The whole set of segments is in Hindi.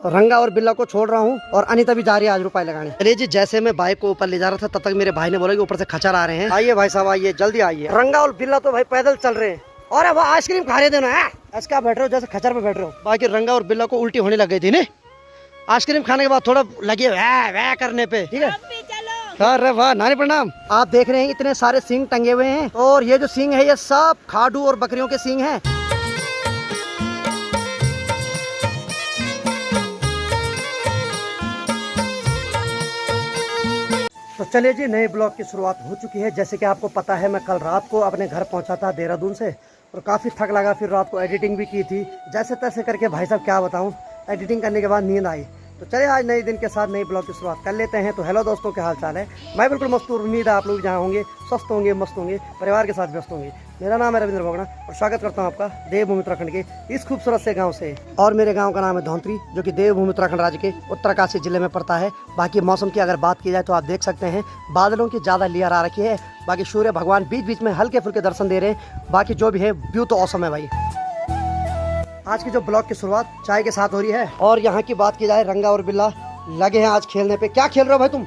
रंगा और बिल्ला को छोड़ रहा हूँ और अनीता भी जा रही है आज रुपए लगाने। अरे जी जैसे मैं बाइक को ऊपर ले जा रहा था तब तक मेरे भाई ने बोला कि ऊपर से खच्चर आ रहे हैं। आइए भाई साहब आइए, जल्दी आइए। रंगा और बिल्ला तो भाई पैदल चल रहे हैं और अब आइसक्रीम खा रहे देना है। ऐसे क्या बैठ रहे हो जैसे खच्चर पे बैठ रहे हो। बाकी रंगा और बिल्ला को उल्टी होने लग गई थी ना आइसक्रीम खाने के बाद, थोड़ा लगे वह करने पे। ठीक है, अरे वाह नानी प्रणाम। आप देख रहे हैं इतने सारे सींग टंगे हुए हैं और ये जो सींग है ये सब खाडू और बकरियों के सींग हैं। तो चलिए जी, नए ब्लॉग की शुरुआत हो चुकी है। जैसे कि आपको पता है मैं कल रात को अपने घर पहुंचा था देहरादून से और काफ़ी थक लगा, फिर रात को एडिटिंग भी की थी। जैसे तैसे करके भाई साहब क्या बताऊं, एडिटिंग करने के बाद नींद आई। तो चलिए आज नए दिन के साथ नई ब्लॉग की शुरुआत कर लेते हैं। तो हेलो दोस्तों, क्या हाल चाल है? मैं बिल्कुल मस्त हूँ, उम्मीद है आप लोग जहाँ होंगे स्वस्थ होंगे, मस्त होंगे, परिवार के साथ व्यस्त होंगे। मेरा नाम है रविंद्र बोगना और स्वागत करता हूँ आपका देवभूमि उत्तराखंड के इस खूबसूरत से गांव से। और मेरे गांव का नाम है धौंतरी, जो कि देवभूमि उत्तराखंड राज्य के उत्तरकाशी जिले में पड़ता है। बाकी मौसम की अगर बात की जाए तो आप देख सकते हैं बादलों की ज़्यादा लेयर आ रखी है। बाकी सूर्य भगवान बीच बीच में हल्के फुल्के दर्शन दे रहे हैं। बाकी जो भी है व्यू तो औसम है भाई। आज की जो ब्लॉग की शुरुआत चाय के साथ हो रही है। और यहाँ की बात की जाए, रंगा और बिल्ला लगे हैं आज खेलने पे। क्या खेल रहे हो भाई तुम?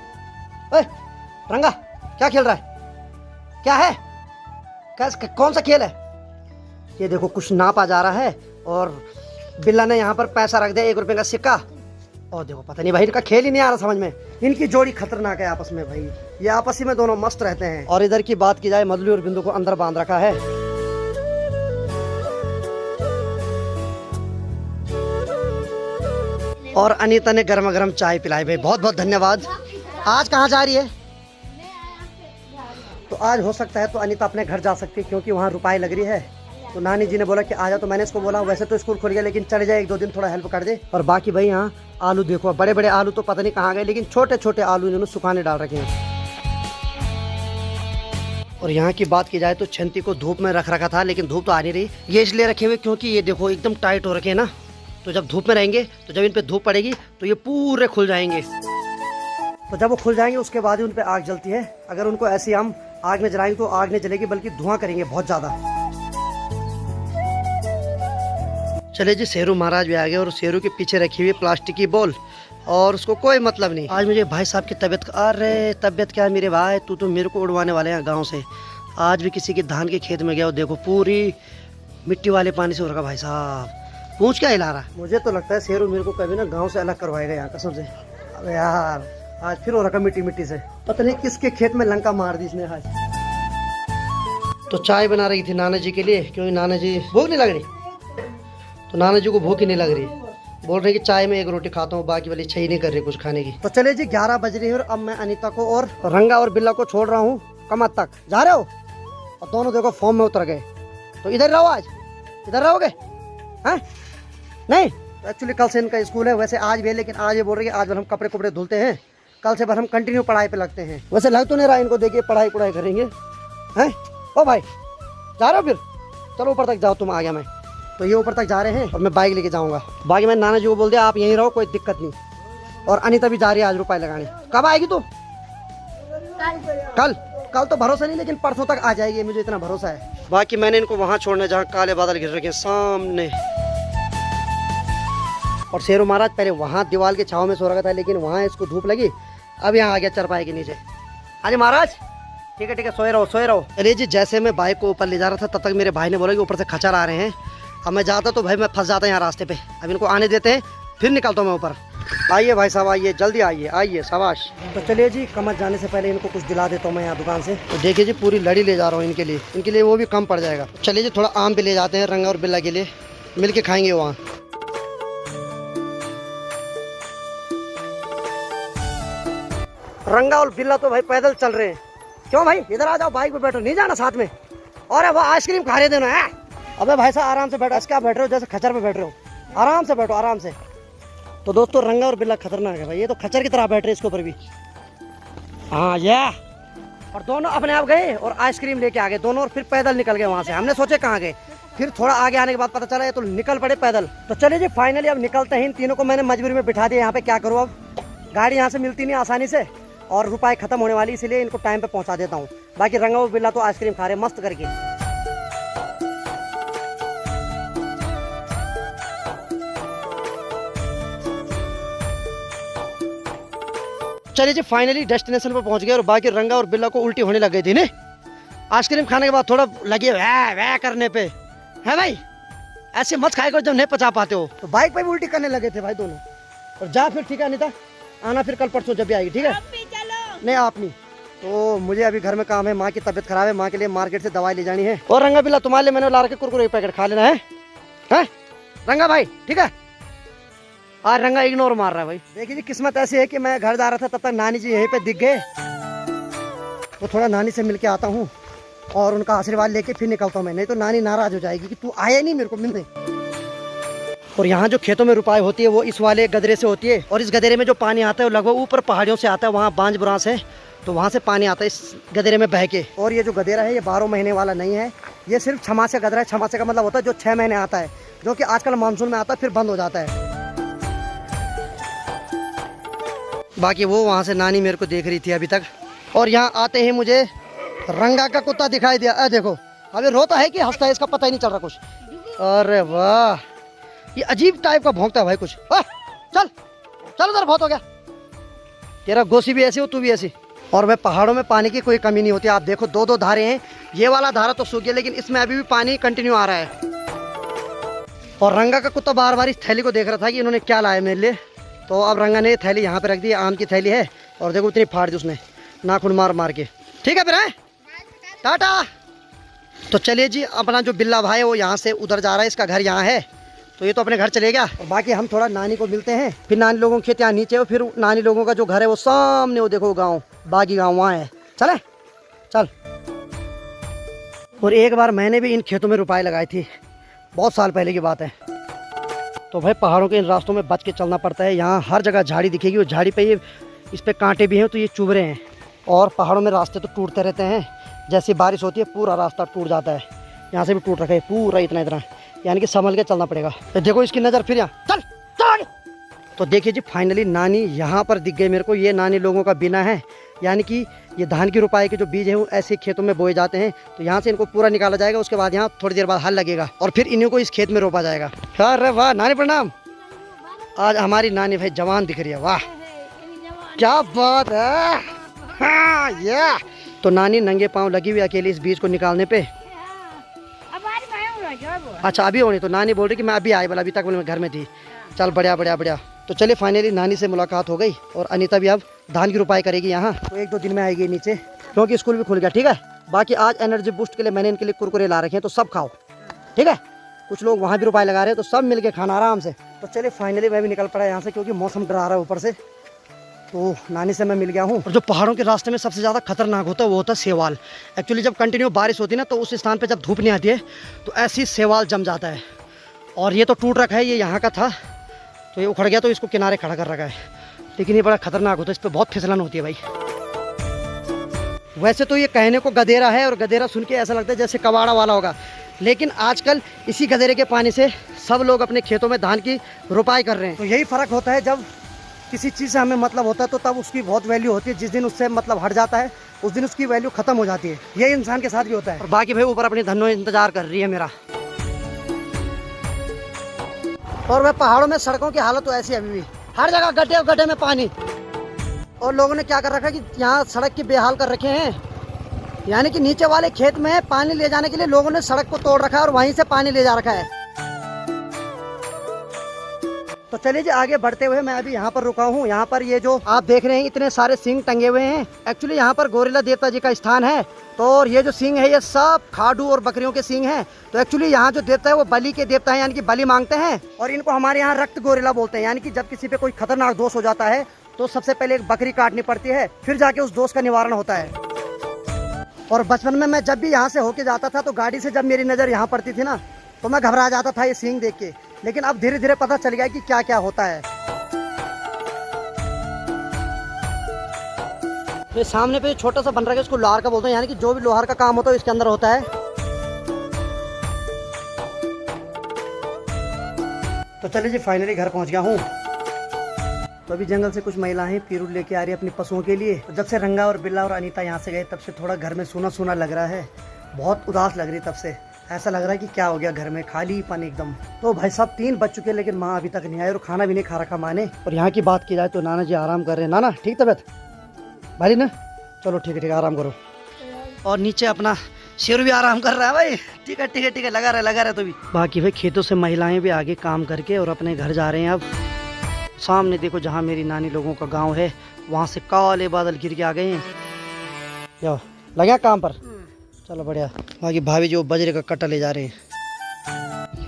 रंगा क्या खेल रहा है? क्या है? कौन सा खेल है ये? देखो कुछ नापा जा रहा है और बिल्ला ने यहाँ पर पैसा रख दिया, 1 रुपए का सिक्का। और देखो पता नहीं भाई इनका खेल ही नहीं आ रहा समझ में। इनकी जोड़ी खतरनाक है आपस में भाई, ये आपस ही में दोनों मस्त रहते हैं। और इधर की बात की जाए, मदलू और बिंदु को अंदर बांध रखा है। और अनीता ने गर्मा गर्म चाय पिलाई भाई, बहुत बहुत धन्यवाद। आज कहाँ जा रही है? तो आज हो सकता है तो अनीता अपने घर जा सकती है क्योंकि वहाँ रुपाई लग रही है। तो नानी जी ने बोला कि आ जा, तो मैंने इसको बोला वैसे तो स्कूल खुल गया लेकिन चले जाए 1-2 दिन, थोड़ा हेल्प कर दे। और बाकी भाई यहाँ आलू देखो, बड़े बड़े आलू तो पता नहीं कहाँ गए, लेकिन छोटे छोटे आलू इन्होंने सुखाने डाल रखे हैं। और यहाँ की बात की जाए तो छंती को धूप में रख रखा था लेकिन धूप तो आ नहीं रही। ये इसलिए रखे हुए क्योंकि ये देखो एकदम टाइट हो रखे हैं ना, तो जब धूप में रहेंगे तो जब इन पे धूप पड़ेगी तो ये पूरे खुल जाएंगे। तो जब वो खुल जाएंगे उसके बाद ही उन पे आग जलती है। अगर उनको ऐसी हम आग में जलाएंगे तो आग नहीं जलेगी बल्कि धुआं करेंगे बहुत ज्यादा। चले जी, शेरू महाराज भी आ गए और शेरू के पीछे रखी हुई प्लास्टिक की बॉल और उसको कोई मतलब नहीं। आज मुझे भाई साहब की तबीयत, अरे तबीयत क्या है मेरे भाई, तू तो मेरे को उड़वाने वाले हैं गाँव से। आज भी किसी के धान के खेत में गया और देखो पूरी मिट्टी वाले पानी से हो रखा। भाई साहब पूछ क्या हिला रहा है? मुझे तो लगता है शेरू मेरे को कभी ना गांव से अलग करवाएगा यहाँ कसम से। अबे यार आज फिर हो रखा मिट्टी मिट्टी से, पता नहीं किसके खेत में लंका मार दी इसने आज। तो चाय बना रही थी नाना जी के लिए क्योंकि नाना जी भूख नहीं लग रही, तो नाना जी को भूख ही नहीं लग रही, बोल रहे कि चाय में 1 रोटी खाता हूँ, बाकी वाली इच्छा ही नहीं कर रही कुछ खाने की। तो चले जी 11 बज रही है और अब मैं अनीता को और रंगा और बिल्ला को छोड़ रहा हूँ कमत तक। जा रहे हो? और दोनों देखो फॉर्म में उतर गए। तो इधर रहो, आज इधर रहोगे? हैं? नहीं, एक्चुअली कल से इनका स्कूल है, वैसे आज भी है लेकिन आज ये बोल रहे हैं कि आज भर हम कपड़े कपड़े धुलते हैं, कल से भर हम कंटिन्यू पढ़ाई पे लगते हैं। वैसे लग तो नहीं रहा इनको, देखिए पढ़ाई करेंगे हैं। ओ भाई जा रहे हो? फिर चलो ऊपर तक जाओ, तुम आ गया मैं। तो ये ऊपर तक जा रहे हैं और मैं बाइक लेके जाऊंगा। बाकी मैं नाना जी को बोल दिया आप यहीं रहो, कोई दिक्कत नहीं। और अनीता भी जा रही है आज रुपए लगाने। कब आएगी तू? कल तो भरोसा नहीं लेकिन परसों तक आ जाएगी, मुझे इतना भरोसा है। बाकी मैंने इनको वहाँ छोड़ना जहाँ काले बादल घिर रखे हैं सामने। और शेरू महाराज पहले वहाँ दीवार के छाव में सो रखा था लेकिन वहाँ इसको धूप लगी, अब यहाँ आ गया चरपाई के नीचे। हाँ जी महाराज, ठीक है सोए रहो। अरे जी जैसे मैं बाइक को ऊपर ले जा रहा था तब तक मेरे भाई ने बोला कि ऊपर से खच्चर आ रहे हैं। अब मैं जाता तो भाई मैं फंस जाता यहाँ रास्ते पे। अब इनको आने देते हैं फिर निकलता हूँ मैं ऊपर। आइए भाई साहब आइए, जल्दी आइए शाबाश। तो चलिए जी, कमर जाने से पहले इनको कुछ दिला देता हूँ मैं यहाँ दुकान से। तो देखिए जी पूरी लड़ी ले जा रहा हूँ इनके लिए वो भी कम पड़ जाएगा। चलिए जी थोड़ा आम भी ले जाते हैं रंगा और बिल्ला के लिए, मिल के खाएंगे वहाँ। रंगा और बिल्ला तो भाई पैदल चल रहे हैं। क्यों भाई? इधर आ जाओ, बाइक पे बैठो, नहीं जाना साथ में? और वो आइसक्रीम खा रहे देना है। अबे भाई साहब आराम से बैठो, क्या बैठ रहे हो जैसे खच्चर पे बैठ रहे हो, आराम से बैठो आराम से। तो दोस्तों रंगा और बिल्ला खतरनाक है भाई, ये तो खच्चर की तरह बैठ रहे हैं इसके ऊपर भी। हाँ ये, और दोनों अपने आप गए और आइसक्रीम लेके आ गए दोनों और फिर पैदल निकल गए वहाँ से। हमने सोचे कहाँ गए, फिर थोड़ा आगे आने के बाद पता चला ये तो निकल पड़े पैदल। तो चलिए जी फाइनली अब निकलते हैं। इन तीनों को मैंने मजबूरी में बिठा दिया यहाँ पे, क्या करूँ अब, गाड़ी यहाँ से मिलती नहीं आसानी से और रुपए खत्म होने वाली, इसलिए इनको टाइम पे पहुँचा देता हूँ। बाकी रंगा और बिल्ला तो आइसक्रीम खा रहे मस्त करके। चलिए जी फाइनली डेस्टिनेशन पर पहुंच गए और बाकी रंगा और बिल्ला को उल्टी होने लग गई थी नहीं। आइसक्रीम खाने के बाद थोड़ा लगे वह वह करने पे है भाई, ऐसे मत खाए करो जब नहीं पचा पाते हो। तो बाइक पे भी उल्टी करने लगे थे भाई दोनों। और जा फिर ठीक है अनिता, आना फिर कल परसों जब भी आएगी, ठीक है? नहीं आप नहीं, तो मुझे अभी घर में काम है, माँ की तबीयत खराब है, माँ के लिए मार्केट से दवाई ले जानी है। और रंगा बिल्ला तुम्हारे लिए मैंने ला रखे कुरकुरे के पैकेट, खा लेना है, हैं? रंगा भाई ठीक है। आज रंगा इग्नोर मार रहा है भाई। देखिए जी किस्मत ऐसी है कि मैं घर जा रहा था तब तक नानी जी यहीं पे दिख गए, तो थोड़ा नानी से मिल के आता हूँ और उनका आशीर्वाद लेके फिर निकलता हूँ मैं, नहीं तो नानी नाराज हो जाएगी कि तू आया नहीं मेरे को मिलने। और यहाँ जो खेतों में रुपाई होती है वो इस वाले गदरे से होती है, और इस गदरे में जो पानी आता है वो लगभग ऊपर पहाड़ियों से आता है, वहाँ बांज बुरांस है तो वहाँ से पानी आता है इस गदरे में बह के। और ये जो गदेरा है ये 12 महीने वाला नहीं है, ये सिर्फ छमासे गदरा है। छमासे का मतलब होता है जो 6 महीने आता है, जो कि आजकल मानसून में आता है फिर बंद हो जाता है। बाकी वो वहाँ से नानी मेरे को देख रही थी अभी तक। और यहाँ आते ही मुझे रंगा का कुत्ता दिखाई दिया। देखो अभी रोता है कि हंसता है इसका पता ही नहीं चल रहा कुछ। अरे वाह ये अजीब टाइप का भौंकता है भाई कुछ। चल चल उधर, बहुत हो गया तेरा, गोसी भी ऐसी हो तू भी ऐसी। और भाई पहाड़ों में पानी की कोई कमी नहीं होती। आप देखो 2-2 धारे हैं, ये वाला धारा तो सूख गया लेकिन इसमें अभी भी पानी कंटिन्यू आ रहा है। और रंगा का कुत्ता बार बार इस थैली को देख रहा था कि इन्होंने क्या लाया मेरे लिए, तो अब रंगा ने थैली यहाँ पे रख दी, आम की थैली है। और देखो इतनी फाड़ दी उसने नाखून मार मार के। ठीक है फिर है टाटा। तो चलिए जी अपना जो बिल्ला भाई है वो यहाँ से उधर जा रहा है, इसका घर यहाँ है तो ये तो अपने घर चले गया। और बाकी हम थोड़ा नानी को मिलते हैं, फिर नानी लोगों के खेत यहाँ नीचे हो, फिर नानी लोगों का जो घर है वो सामने वो देखो गाँव, बागी गाँव वहाँ है। चले चल। और एक बार मैंने भी इन खेतों में रुपाई लगाई थी, बहुत साल पहले की बात है। तो भाई पहाड़ों के इन रास्तों में बच के चलना पड़ता है। यहाँ हर जगह झाड़ी दिखेगी और झाड़ी पे ये इस पे कांटे भी हैं तो ये चुभ रहे हैं। और पहाड़ों में रास्ते तो टूटते रहते हैं, जैसी बारिश होती है पूरा रास्ता टूट जाता है। यहाँ से भी टूट रखा है पूरा इतना इतना, यानी कि संभल के चलना पड़ेगा। तो देखो इसकी नज़र फिर यहाँ, चल चल। तो देखिए जी फाइनली नानी यहाँ पर दिख गई मेरे को। ये नानी लोगों का बिना है, यानी कि ये धान की रुपाई के जो बीज है वो ऐसे खेतों में बोए जाते हैं। तो यहाँ से इनको पूरा निकाला जाएगा, उसके बाद यहाँ थोड़ी देर बाद हल लगेगा और फिर इन्हीं को इस खेत में रोपा जाएगा। अरे वाह नानी प्रणाम। आज हमारी नानी भाई जवान दिख रही है, वाह क्या बात है। हाँ ये तो नानी नंगे पाँव लगी हुई अकेली इस बीज को निकालने पे। अच्छा अभी होनी, तो नानी बोल रही कि मैं अभी आई, बोला अभी तक मैं घर में थी। चल बढ़िया बढ़िया बढ़िया। तो चलिए फाइनली नानी से मुलाकात हो गई और अनीता भी अब धान की रुपाई करेगी यहाँ, तो 1-2 दिन में आएगी नीचे क्योंकि स्कूल भी खुल गया। ठीक है बाकी आज एनर्जी बूस्ट के लिए मैंने इनके लिए कुरकुरे ला रखे हैं, तो सब खाओ ठीक है। कुछ लोग वहाँ भी रुपाई लगा रहे हैं तो सब मिल के खाना आराम से। तो चलिए फाइनली मैं भी निकल पड़ा यहाँ से क्योंकि मौसम डरा रहा है ऊपर से। तो नानी से मैं मिल गया हूँ। और जो पहाड़ों के रास्ते में सबसे ज़्यादा खतरनाक होता है वो होता है सेवाल। एक्चुअली जब कंटिन्यू बारिश होती है ना तो उस स्थान पे जब धूप नहीं आती है तो ऐसी सेवाल जम जाता है। और ये तो टूट रखा है, ये यहाँ का था तो ये उखड़ गया तो इसको किनारे खड़ा कर रखा है, लेकिन ये बड़ा खतरनाक होता है, इस पर बहुत फिसलन होती है भाई। वैसे तो ये कहने को गदेरा है और गदेरा सुन के ऐसा लगता है जैसे कबाड़ा वाला होगा, लेकिन आजकल इसी गदेरे के पानी से सब लोग अपने खेतों में धान की रुपाई कर रहे हैं। तो यही फ़र्क होता है, जब किसी चीज़ से हमें मतलब होता है तो तब उसकी बहुत वैल्यू होती है, जिस दिन उससे मतलब हट जाता है उस दिन उसकी वैल्यू खत्म हो जाती है। ये इंसान के साथ भी होता है। और बाकी भाई ऊपर अपनी धनो इंतजार कर रही है मेरा। और वह पहाड़ों में सड़कों की हालत तो ऐसी अभी भी, हर जगह गड्ढे और गड्ढे में पानी। और लोगों ने क्या कर रखा है कि यहाँ सड़क की बेहाल कर रखे हैं, यानी कि नीचे वाले खेत में पानी ले जाने के लिए लोगों ने सड़क को तोड़ रखा है और वहीं से पानी ले जा रखा है। तो चलिए जी आगे बढ़ते हुए मैं अभी यहाँ पर रुका हूँ। यहाँ पर ये जो आप देख रहे हैं इतने सारे सिंग टंगे हुए हैं, एक्चुअली यहाँ पर गोरिल्ला देवता जी का स्थान है। तो और ये जो सिंग है ये सब खाडू और बकरियों के सिंग हैं। तो एक्चुअली यहाँ जो देवता है वो बलि के देवता है, यानी कि बलि मांगते हैं। और इनको हमारे यहाँ रक्त गोरिल्ला बोलते हैं, यानी कि जब किसी पे कोई खतरनाक दोष हो जाता है तो सबसे पहले एक बकरी काटनी पड़ती है, फिर जाके उस दोष का निवारण होता है। और बचपन में मैं जब भी यहाँ से होके जाता था तो गाड़ी से जब मेरी नज़र यहाँ पड़ती थी ना तो मैं घबरा जाता था ये सींग देख के, लेकिन अब धीरे धीरे पता चल गया कि क्या क्या होता है। ये सामने पे छोटा सा बन रहा है, इसको लोहार का बोलते हैं, यानी कि जो भी लोहार का काम होता है इसके अंदर होता है। तो चलिए जी फाइनली घर पहुंच गया हूँ। तो अभी जंगल से कुछ महिलाएं पीरू लेके आ रही है अपनी पशुओं के लिए। तो जब से रंगा और बिल्ला और अनीता यहाँ से गए तब से थोड़ा घर में सूना सूना लग रहा है, बहुत उदास लग रही। तब से ऐसा लग रहा है कि क्या हो गया घर में, खाली पन एकदम। तो भाई साहब 3 बज चुके हैं लेकिन माँ अभी तक नहीं आई और खाना भी नहीं खा रखा माँ ने। और यहाँ की बात की जाए तो नाना जी आराम कर रहे हैं। नाना ठीक तबियत? भाई ना, चलो ठीक है आराम करो। और नीचे अपना शेरू भी आराम कर रहा है भाई। ठीक है लगा रहा तो भी। बाकी भाई खेतों से महिलाएं भी आगे काम करके और अपने घर जा रहे हैं। अब सामने देखो जहाँ मेरी नानी लोगों का गांव है, वहाँ से काले बादल गिर के आ गए हैं। जाओ लगे काम पर, चलो बढ़िया। बाकी भाभी जो बजरे का कट्टा ले जा रहे हैं।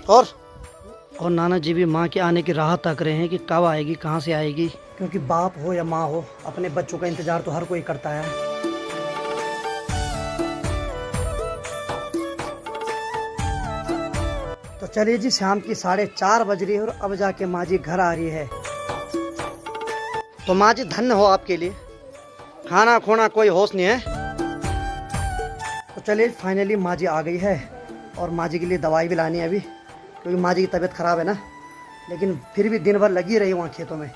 और नाना जी भी माँ के आने की राह तक रहे हैं कि कब आएगी, कहाँ से आएगी। क्योंकि बाप हो या माँ हो, अपने बच्चों का इंतजार तो हर कोई करता है। तो चलिए जी, शाम की 4:30 बज रही है और अब जाके माँ जी घर आ रही है। तो माँ जी धन्य हो आपके लिए, खाना खोना कोई होश नहीं है। तो चलिए फाइनली माँ जी आ गई है और माँ जी के लिए दवाई भी लानी है अभी, क्योंकि माँ जी की तबीयत ख़राब है ना। लेकिन फिर भी दिन भर लगी रही वहाँ खेतों में।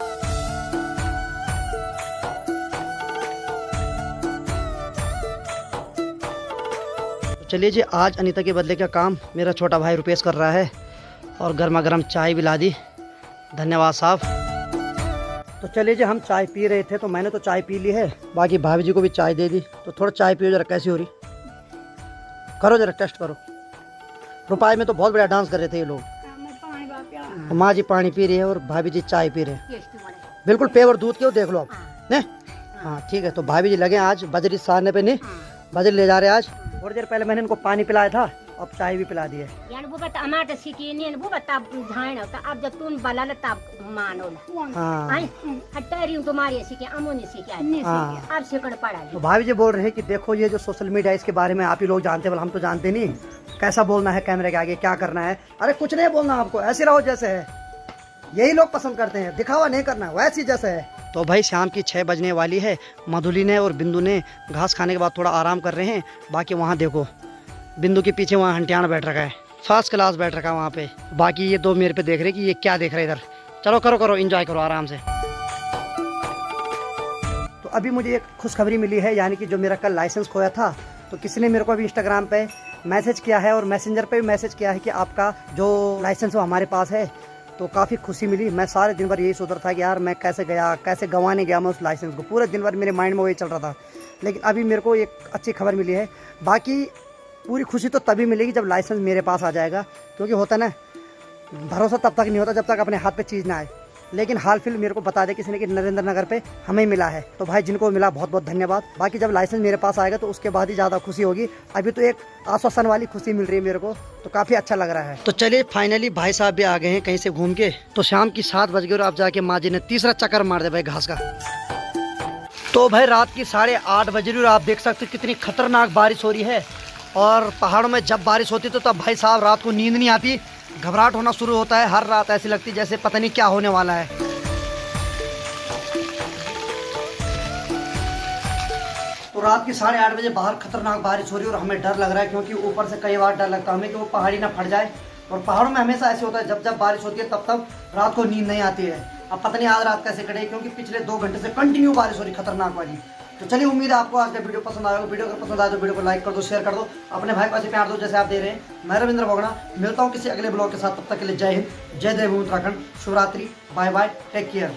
तो चलिए जी, आज अनीता के बदले का काम मेरा छोटा भाई रुपेश कर रहा है और गर्मा गर्म चाय भी ला दी। धन्यवाद साहब। तो चलिए जी, हम चाय पी रहे थे तो मैंने तो चाय पी ली है, बाकी भाभी जी को भी चाय दे दी। तो थोड़ा चाय पियो जरा, कैसी हो रही करो जरा, टेस्ट करो। रुपाई में तो बहुत बढ़िया डांस कर रहे थे ये लोग। माँ जी पानी पी रही है और भाभी जी चाय पी रहे हैं। बिल्कुल पेवर दूध के, देख लो आप ने। हाँ ठीक है। तो भाभी जी लगे आज बजरी सारने पे, नहीं बजरी ले जा रहे हैं आज। थोड़ी देर पहले मैंने इनको पानी पिलाया था, अब चाय भी पिला दी है। तो भाभी जी बोल रहे हैं कि देखो ये जो सोशल मीडिया, इसके बारे में आप ही लोग जानते हैं, हम तो जानते नहीं। कैसा बोलना है कैमरे के आगे, क्या करना है। अरे कुछ नहीं बोलना आपको, ऐसे रहो जैसे है। यही लोग पसंद करते हैं, दिखावा नहीं करना, वैसे जैसे है। तो भाई शाम की 6 बजने वाली है। मधुली ने और बिंदु ने घास खाने के बाद थोड़ा आराम कर रहे हैं। बाकी वहाँ देखो बिंदु के पीछे वहाँ हंटियाना बैठ रखा है, फर्स्ट क्लास बैठ रखा है वहाँ पे। बाकी ये दो मेरे पे देख रहे कि ये क्या देख रहे इधर। चलो करो एंजॉय करो आराम से। तो अभी मुझे एक खुशखबरी मिली है, यानी कि जो मेरा कल लाइसेंस खोया था, तो किसी ने मेरे को अभी इंस्टाग्राम पे मैसेज किया है और मैसेंजर पे भी मैसेज किया है कि आपका जो लाइसेंस वो हमारे पास है। तो काफ़ी खुशी मिली। मैं सारे दिन भर यही सोच रहा था कि यार मैं कैसे गया, कैसे गंवाने गया मैं उस लाइसेंस को। पूरे दिन भर मेरे माइंड में वही चल रहा था। लेकिन अभी मेरे को एक अच्छी खबर मिली है। बाकी पूरी खुशी तो तभी मिलेगी जब लाइसेंस मेरे पास आ जाएगा, क्योंकि होता ना, भरोसा तब तक नहीं होता जब तक अपने हाथ पे चीज़ ना आए। लेकिन हाल फिल मेरे को बता दे किसी ने कि नरेंद्र नगर पे हमें मिला है। तो भाई जिनको मिला बहुत बहुत धन्यवाद। बाकी जब लाइसेंस मेरे पास आएगा तो उसके बाद ही ज़्यादा खुशी होगी। अभी तो एक आश्वासन वाली खुशी मिल रही है मेरे को, तो काफ़ी अच्छा लग रहा है। तो चलिए फाइनली भाई साहब भी आ गए हैं कहीं से घूम के। तो शाम की 7 बज गई और आप जाके माँ जी ने तीसरा चक्कर मार दिया भाई घास का। तो भाई रात की 8:30 बज रही और आप देख सकते कितनी खतरनाक बारिश हो रही है। और पहाड़ों में जब बारिश होती तो तब भाई साहब रात को नींद नहीं आती, घबराहट होना शुरू होता है। हर रात ऐसी लगती जैसे पता नहीं क्या होने वाला है। तो रात की 8:30 बजे बाहर खतरनाक बारिश हो रही है और हमें डर लग रहा है, क्योंकि ऊपर से कई बार डर लगता है हमें कि वो पहाड़ी ना फट जाए। और पहाड़ों में हमेशा ऐसे होता है, जब जब बारिश होती है तब तब रात को नींद नहीं आती है। अब पता नहीं आज रात कैसे कटे, क्योंकि पिछले 2 घंटे से कंटिन्यू बारिश हो रही खतरनाक वाली। तो चलिए उम्मीद है आपको आज का वीडियो पसंद आएगा। वीडियो अगर पसंद आए तो वीडियो को लाइक कर दो, शेयर कर दो, अपने भाई को ऐसे प्यार दो जैसे आप दे रहे हैं। मैं रविंद्र बोगड़ा मिलता हूँ किसी अगले ब्लॉग के साथ। तब तक के लिए जय हिंद, जय देव Uttarakhand, Shivratri, bye bye, take care.